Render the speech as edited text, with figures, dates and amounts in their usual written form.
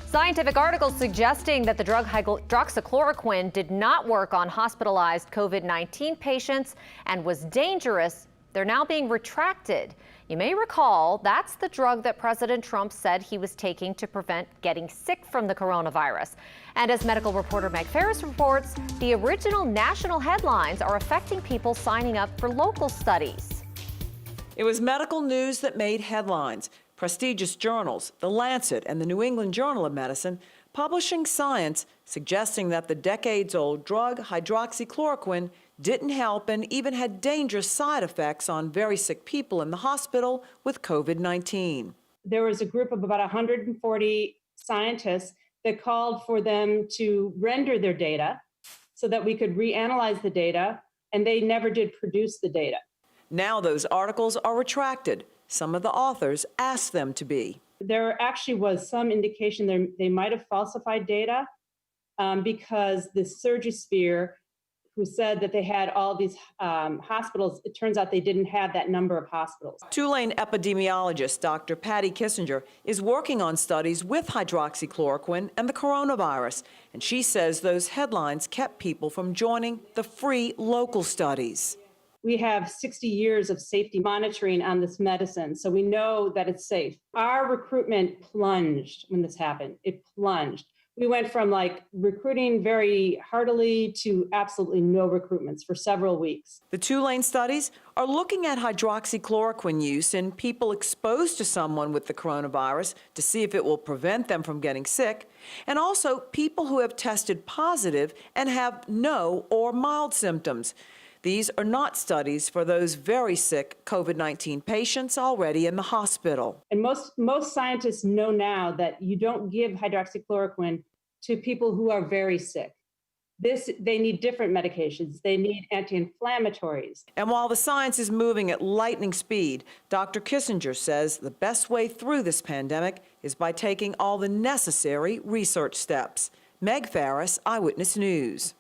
Scientific articles suggesting that the drug hydroxychloroquine did not work on hospitalized COVID-19 patients and was dangerous, they're now being retracted. You may recall that's the drug that President Trump said he was taking to prevent getting sick from the coronavirus. And as medical reporter Meg Ferris reports, the original national headlines are affecting people signing up for local studies. It was medical news that made headlines. Prestigious journals, the Lancet and the New England Journal of Medicine, publishing science suggesting that the decades-old drug hydroxychloroquine didn't help and even had dangerous side effects on very sick people in the hospital with COVID-19. There was a group of about 140 scientists that called for them to render their data so that we could reanalyze the data, and they never did produce the data. Now those articles are retracted. Some of the authors asked them to be. There actually was some indication they might have falsified data because the Surgisphere, who said that they had all these hospitals, it turns out they didn't have that number of hospitals. Tulane epidemiologist Dr. Patty Kissinger is working on studies with hydroxychloroquine and the coronavirus, and she says those headlines kept people from joining the free local studies. We have 60 years of safety monitoring on this medicine, so we know that it's safe. Our recruitment plunged when this happened. It plunged. We went from recruiting very heartily to absolutely no recruitments for several weeks. The Tulane studies are looking at hydroxychloroquine use in people exposed to someone with the coronavirus to see if it will prevent them from getting sick, and also people who have tested positive and have no or mild symptoms. These are not studies for those very sick COVID-19 patients already in the hospital. And most scientists know now that you don't give hydroxychloroquine to people who are very sick. They need different medications. They need anti-inflammatories. And while the science is moving at lightning speed, Dr. Kissinger says the best way through this pandemic is by taking all the necessary research steps. Meg Ferris, Eyewitness News.